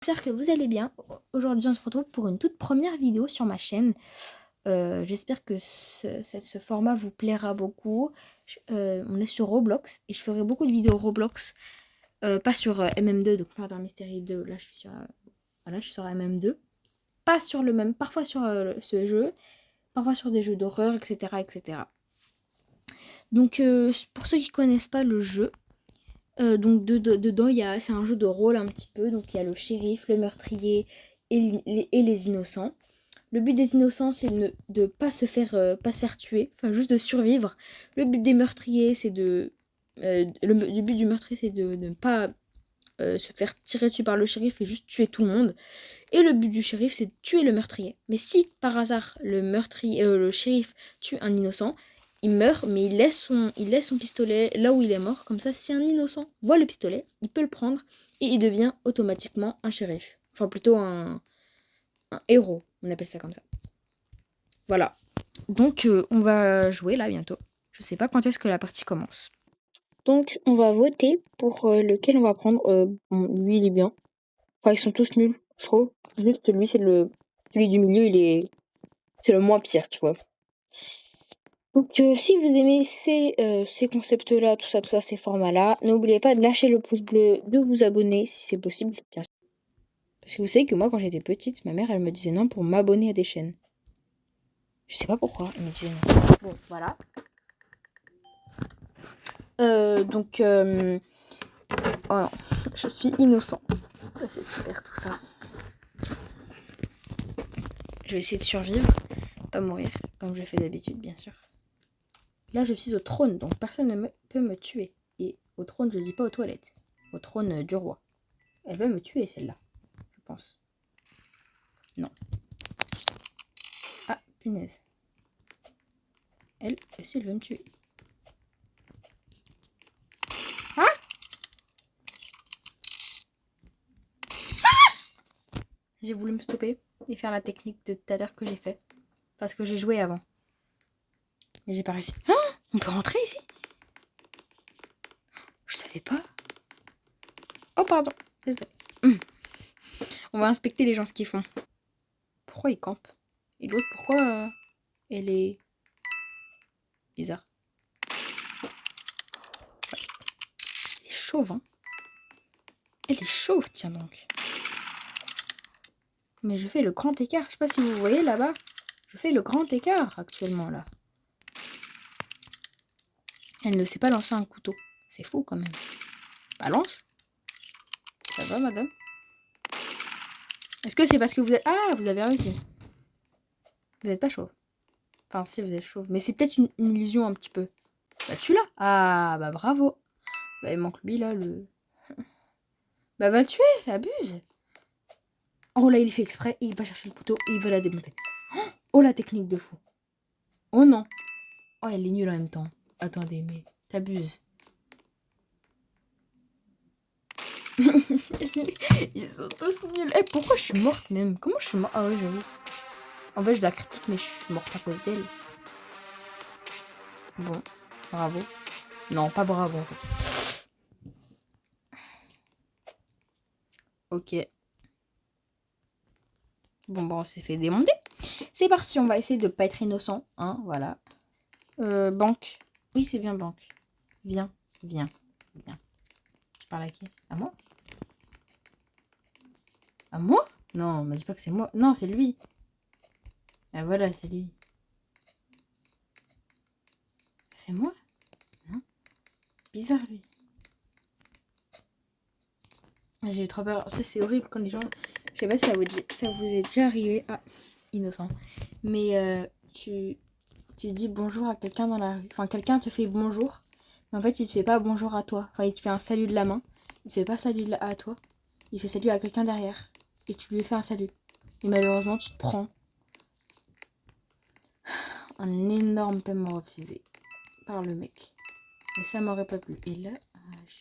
J'espère que vous allez bien. Aujourd'hui, on se retrouve pour une toute première vidéo sur ma chaîne. J'espère que ce format vous plaira beaucoup. On est sur Roblox et je ferai beaucoup de vidéos Roblox. Pas sur MM2, donc Murder Mystery 2. Là, je suis sur, voilà, je suis sur MM2. Pas sur le même, parfois sur ce jeu, parfois sur des jeux d'horreur, etc., etc. Donc, pour ceux qui connaissent pas le jeu, donc dedans, c'est un jeu de rôle un petit peu. Donc il y a le shérif, le meurtrier et les innocents. Le but des innocents, c'est de ne pas se faire tuer, enfin juste de survivre. Le but des meurtriers, c'est le but du meurtrier, c'est de ne pas se faire tirer dessus par le shérif et juste tuer tout le monde. Et le but du shérif, c'est de tuer le meurtrier. Mais si par hasard le shérif tue un innocent, il meurt, mais il laisse son pistolet là où il est mort. Comme ça, si un innocent voit le pistolet, il peut le prendre et il devient automatiquement un shérif. Enfin, plutôt un héros, on appelle ça comme ça. Voilà. Donc, on va jouer là bientôt. Je sais pas quand est-ce que la partie commence. Donc, on va voter pour lequel on va prendre. Bon, lui, il est bien. Enfin, ils sont tous nuls, je trouve. Juste lui, celui du milieu, c'est le moins pire, tu vois. Donc, si vous aimez ces concepts-là, tout ça, ces formats-là, n'oubliez pas de lâcher le pouce bleu, de vous abonner si c'est possible, bien sûr. Parce que vous savez que moi, quand j'étais petite, ma mère, elle me disait non pour m'abonner à des chaînes. Je sais pas pourquoi, elle me disait non. Bon, voilà. Donc, oh non, je suis innocent. Ça, c'est super tout ça. Je vais essayer de survivre, pas mourir, comme je fais d'habitude, bien sûr. Là, je suis au trône, donc personne ne peut me tuer. Et au trône, je dis pas aux toilettes. Au trône du roi. Elle veut me tuer, celle-là. Je pense. Non. Ah, punaise. Elle aussi, elle veut me tuer. Hein? J'ai voulu me stopper et faire la technique de tout à l'heure que j'ai fait. Parce que j'ai joué avant. Mais j'ai pas réussi. Ah, on peut rentrer ici? Je savais pas. Oh, pardon. Désolée. On va inspecter les gens ce qu'ils font. Pourquoi ils campent? Et l'autre, pourquoi elle est bizarre? Elle est chauve, hein? Elle est chauve, tiens donc. Mais je fais le grand écart. Je sais pas si vous voyez là-bas. Je fais le grand écart actuellement, là. Elle ne sait pas lancer un couteau. C'est fou, quand même. Balance. Ça va, madame? Est-ce que c'est parce que vous êtes... Ah, vous avez réussi. Vous n'êtes pas chauve. Enfin, si, vous êtes chauve. Mais c'est peut-être une illusion un petit peu. Bah, tu l'as. Ah, bah, bravo. Bah, il manque lui, là, le... Bah, va le tuer, abuse. Oh, là, il fait exprès. Il va chercher le couteau et il veut la démonter. Oh, la technique de fou. Oh, non. Oh, elle est nulle en même temps. Attendez, mais t'abuses. Ils sont tous nuls. Eh, pourquoi je suis morte même? Comment je suis morte? Ah ouais, j'avoue. En fait, je la critique, mais je suis morte à cause d'elle. Bon, bravo. Non, pas bravo en fait. Ok. Bon, on s'est fait démonter. C'est parti, on va essayer de pas être innocent. Hein, voilà. Banque. Oui, c'est bien banque. Viens, viens, viens. Tu parles à qui? À moi? À moi? Non, me dis pas que c'est moi. Non, c'est lui. Ah voilà, c'est lui. C'est moi? Non. Bizarre lui. J'ai eu trop peur. Ça, c'est horrible quand les gens... Je sais pas si ça vous est déjà arrivé. Ah, innocent. Mais tu dis bonjour à quelqu'un dans la rue. Enfin, quelqu'un te fait bonjour. Mais en fait, il te fait pas bonjour à toi. Enfin, il te fait un salut de la main. Il te fait pas salut à toi. Il fait salut à quelqu'un derrière. Et tu lui fais un salut. Et malheureusement, tu te prends un énorme paiement refusé par le mec. Et ça m'aurait pas plu. Et là,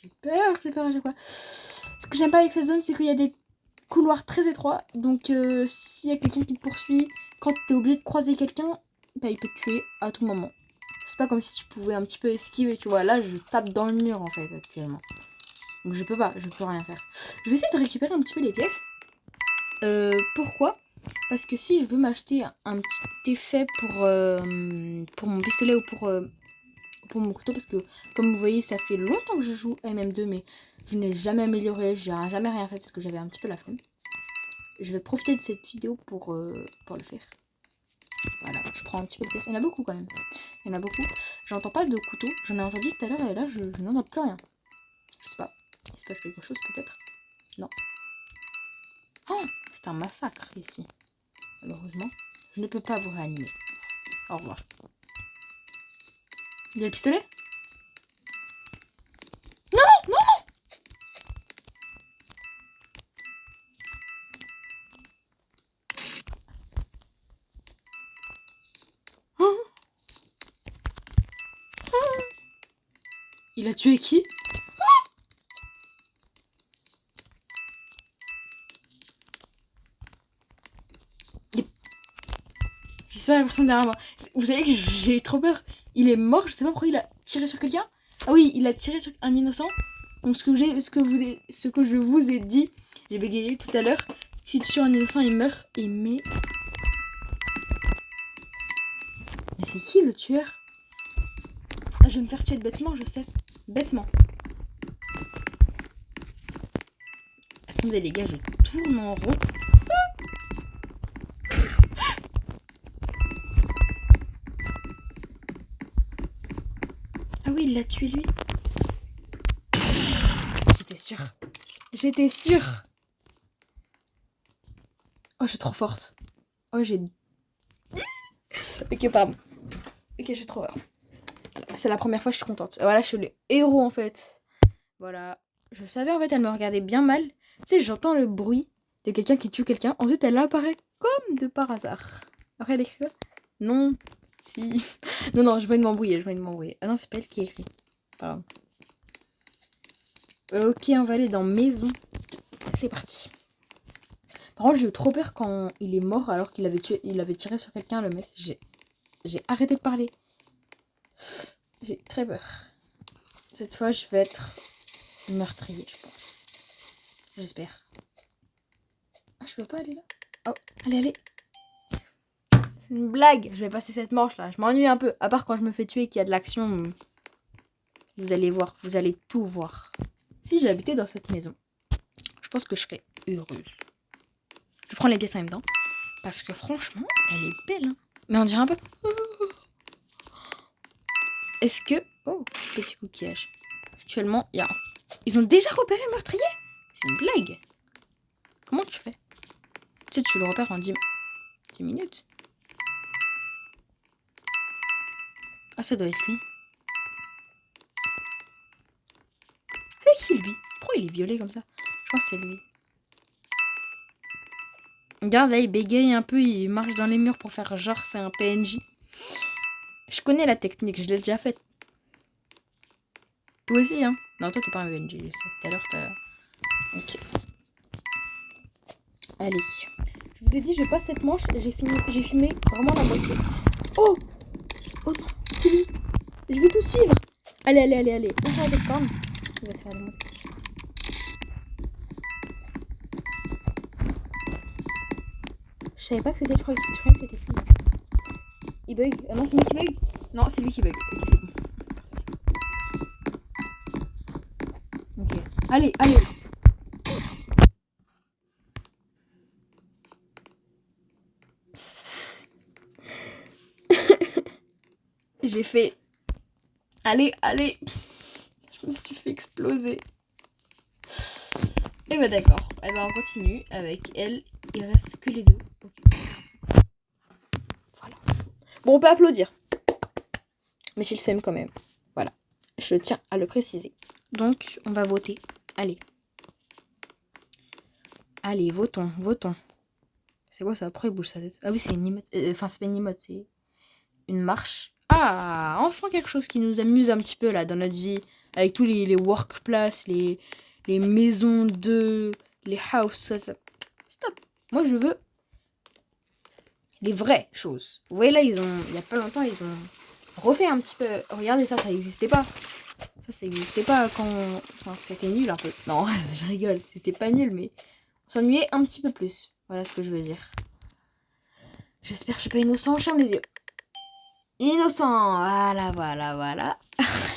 j'ai peur à chaque fois. Ce que j'aime pas avec cette zone, c'est qu'il y a des couloirs très étroits. Donc, s'il y a quelqu'un qui te poursuit, quand t'es obligé de croiser quelqu'un, bah, il peut te tuer à tout moment. C'est pas comme si tu pouvais un petit peu esquiver, tu vois. Là, je tape dans le mur, en fait, actuellement. Donc, je peux rien faire. Je vais essayer de récupérer un petit peu les pièces. Pourquoi? Parce que si je veux m'acheter un petit effet pour mon pistolet ou pour mon couteau, parce que comme vous voyez, ça fait longtemps que je joue à MM2, mais je n'ai jamais amélioré, j'ai jamais rien fait parce que j'avais un petit peu la flemme. Je vais profiter de cette vidéo pour le faire. Voilà, je prends un petit peu de pièces. Il y en a beaucoup quand même. Il y en a beaucoup. J'entends pas de couteau. J'en ai entendu tout à l'heure et là, je n'entends plus rien. Je sais pas. Il se passe quelque chose peut-être? Non. Oh, c'est un massacre ici. Malheureusement, je ne peux pas vous réanimer. Au revoir. Il y a le pistolet? Non, non, non. Oh. Oh. Il a tué qui? J'espère la personne derrière moi. Vous savez que j'ai trop peur. Il est mort, je sais pas pourquoi il a tiré sur quelqu'un. Ah oui, il a tiré sur un innocent. Donc ce que je vous ai dit, j'ai bégayé tout à l'heure. Si tu tues un innocent, il meurt. Mais c'est qui le tueur? Ah, je vais me faire tuer bêtement, je sais. Bêtement. Attendez les gars, je tourne en rond. Ah oui, il l'a tué lui. J'étais sûre. J'étais sûre. Oh, je suis trop forte. Oh, j'ai... Ok, pardon. Ok, je suis trop forte. C'est la première fois que je suis contente. Voilà, je suis le héros en fait. Voilà. Je savais en fait, elle me regardait bien mal. Tu sais, j'entends le bruit de quelqu'un qui tue quelqu'un. Ensuite, elle apparaît comme de par hasard. Après, elle écrit quoi? Non. Si. Non, je viens de m'embrouiller. Ah non, c'est pas elle qui a écrit. Pardon. Ok, on va aller dans maison. C'est parti. Par contre, j'ai eu trop peur quand il est mort alors qu'il avait tiré sur quelqu'un, le mec. J'ai arrêté de parler. J'ai très peur. Cette fois, je vais être meurtrier, je pense. J'espère. Ah, je peux pas aller là? Oh, allez. C'est une blague. Je vais passer cette manche là. Je m'ennuie un peu. À part quand je me fais tuer et qu'il y a de l'action. Vous allez voir. Vous allez tout voir. Si j'habitais dans cette maison, je pense que je serais heureuse. Je prends les pièces en même temps. Parce que franchement, elle est belle. Hein. Mais on dirait un peu... Est-ce que... Oh, petit coquillage. Actuellement, il y a... Ils ont déjà repéré le meurtrier? C'est une blague. Comment tu fais? Tu sais, tu le repères en 10 minutes. Ah, ça doit être lui. C'est qui, lui? Pourquoi il est violet comme ça? Je pense que c'est lui. Regarde, là, il bégaye un peu. Il marche dans les murs pour faire genre c'est un PNJ. Je connais la technique. Je l'ai déjà faite. Toi aussi, hein? Non, toi, t'es pas un PNJ. Je sais. Tout à l'heure, t'as... Ok. Allez. Je vous ai dit, je passe cette manche. J'ai filmé vraiment la moitié. Oh! Oh non, c'est lui. Je vais tout suivre. Allez. On va avec Pam. Je vais te faire le mot. Je savais pas que c'était, je croyais que c'était fini. Il bug. Ah non, c'est moi qui bug. Non, c'est lui qui bug. Ok, c'est bon. Ok. Allez. J'ai fait... Allez. Je me suis fait exploser. Et bah d'accord. Et bah on continue avec elle. Il reste que les deux. Okay. Voilà. Bon, on peut applaudir. Mais j'ai le seum quand même. Voilà. Je tiens à le préciser. Donc, on va voter. Allez, votons. C'est quoi ça? Après, il bouge sa tête. Ah oui, c'est une emote. Enfin, c'est pas une emote, c'est une marche. Ah, enfin quelque chose qui nous amuse un petit peu là dans notre vie. Avec tous les workplaces, les maisons les house, ça. Stop. Moi, je veux les vraies choses. Vous voyez là, il y a pas longtemps, ils ont refait un petit peu. Regardez ça n'existait pas. Ça n'existait pas quand... Enfin, c'était nul un peu. Non, je rigole, c'était pas nul, mais on s'ennuyait un petit peu plus. Voilà ce que je veux dire. J'espère que je suis pas innocent. Je ferme les yeux. Innocent. Voilà.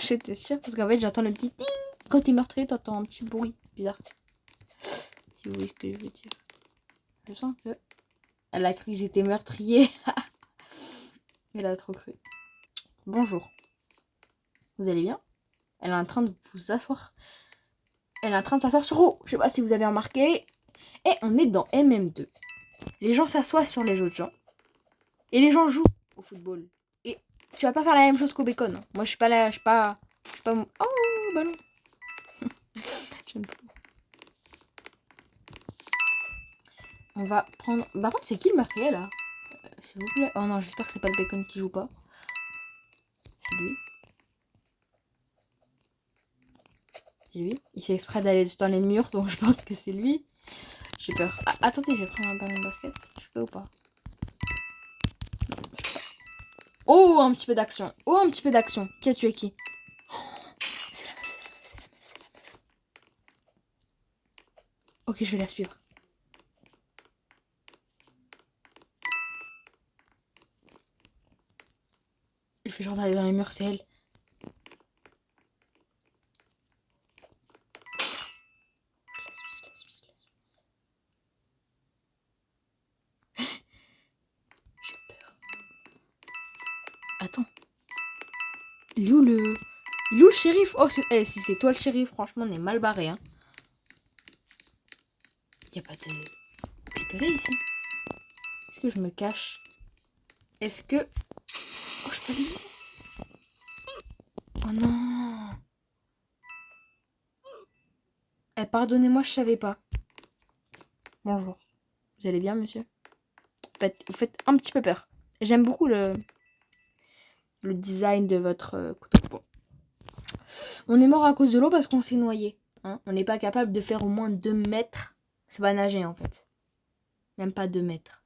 J'étais sûre parce qu'en fait, j'entends le petit ting. Quand t'es meurtrier, t'entends un petit bruit bizarre. Si vous voyez ce que je veux dire. Je sens que elle a cru que j'étais meurtrier. Elle a trop cru. Bonjour. Vous allez bien? Elle est en train de vous asseoir. Elle est en train de s'asseoir sur vous. Je sais pas si vous avez remarqué. Et on est dans MM2. Les gens s'assoient sur les autres gens. Et les gens jouent au football. Et tu vas pas faire la même chose qu'au bacon. Hein. Moi, je suis pas là. Je suis pas. Oh, ballon. J'aime pas. On va prendre. Par contre, c'est qui le meurtrier là? S'il vous plaît. Oh non, j'espère que c'est pas le bacon qui joue pas. C'est lui. C'est lui. Il fait exprès d'aller dans les murs, donc je pense que c'est lui. J'ai peur. Ah, attendez, je vais prendre un ballon de basket. Je peux ou pas? Oh, un petit peu d'action. Oh, un petit peu d'action. Qui a tué qui? Oh, c'est la meuf. Ok, je vais la suivre. Il fait genre d'aller dans les murs, c'est elle. J'ai peur. Attends. Il est où le shérif? Oh, si c'est toi le shérif, franchement, on est mal barré. Hein. Y a pas de pistolet ici. Est-ce que je me cache? Est-ce que... Oh, je peux le... Oh non. Eh, pardonnez-moi, je savais pas. Bonjour. Vous allez bien, monsieur? Vous faites un petit peu peur. J'aime beaucoup le design de votre couteau. Bon. On est mort à cause de l'eau parce qu'on s'est noyé. Hein, on n'est pas capable de faire au moins 2 mètres. C'est pas nager en fait. Même pas 2 mètres.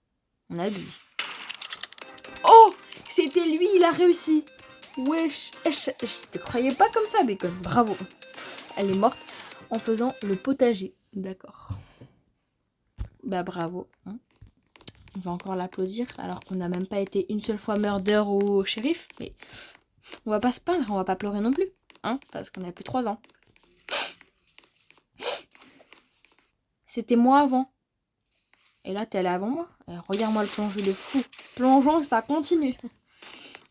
On abuse. Oh! C'était lui, il a réussi. Wesh. Je te croyais pas comme ça, Bacon. Bravo. Elle est morte en faisant le potager. D'accord. Bah bravo. Hein. On va encore l'applaudir alors qu'on n'a même pas été une seule fois murder au shérif. Mais on va pas se plaindre, on va pas pleurer non plus. Hein, parce qu'on a plus 3 ans. C'était moi avant. Et là, t'es allé avant moi. Regarde-moi le plongeon de fou. Plongeon, ça continue.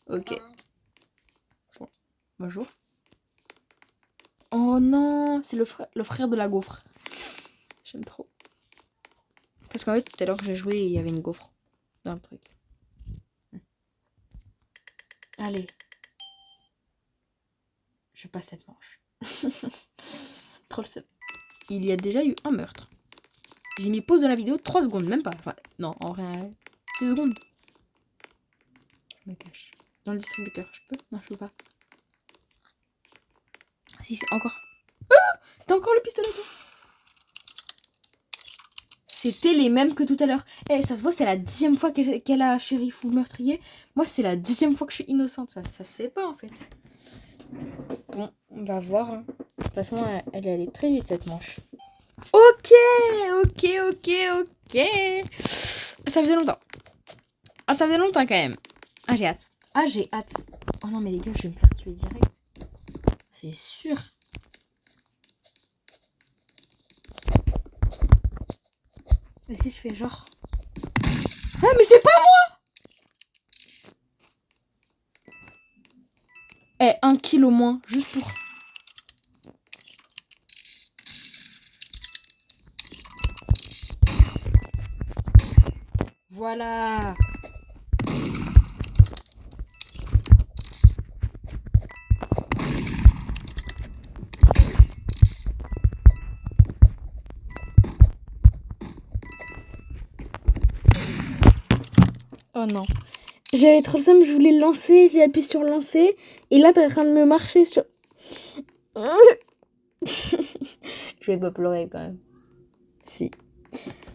Ok. Bon. Bonjour. Oh non, c'est le frère de la gaufre. J'aime trop. Parce qu'en fait, tout à l'heure que j'ai joué, il y avait une gaufre dans le truc. Allez. Je passe cette manche. Trop le seum. Il y a déjà eu un meurtre. J'ai mis pause de la vidéo 3 secondes, même pas. Enfin, non, en vrai, 6 secondes. Je me cache. Dans le distributeur, je peux? Non, je peux pas. Si, c'est encore. Ah! T'as encore le pistolet, toi? C'était les mêmes que tout à l'heure. Eh, ça se voit, c'est la 10e fois qu'elle a shérif ou meurtrier. Moi, c'est la 10e fois que je suis innocente. Ça se fait pas, en fait. Bon, on va voir. Hein. De toute façon, elle est allée très vite, cette manche. Ok. Ça faisait longtemps. Ah, ça faisait longtemps, quand même. Ah, j'ai hâte. Oh non, mais les gars, je vais me faire tuer direct. C'est sûr. Mais si je fais genre... Ah, mais c'est pas moi! Eh, 1 kilo moins, juste pour... Voilà. Oh non. J'avais trop le seum, je voulais le lancer, j'ai appuyé sur lancer. Et là, t'es en train de me marcher sur... Je vais pas pleurer quand même. Si.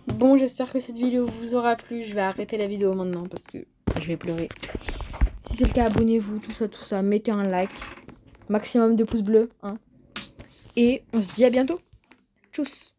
Bon, j'espère que cette vidéo vous aura plu. Je vais arrêter la vidéo maintenant parce que je vais pleurer. Si c'est le cas, abonnez-vous, tout ça. Mettez un like. Maximum de pouces bleus. Hein. Et on se dit à bientôt. Tchuss.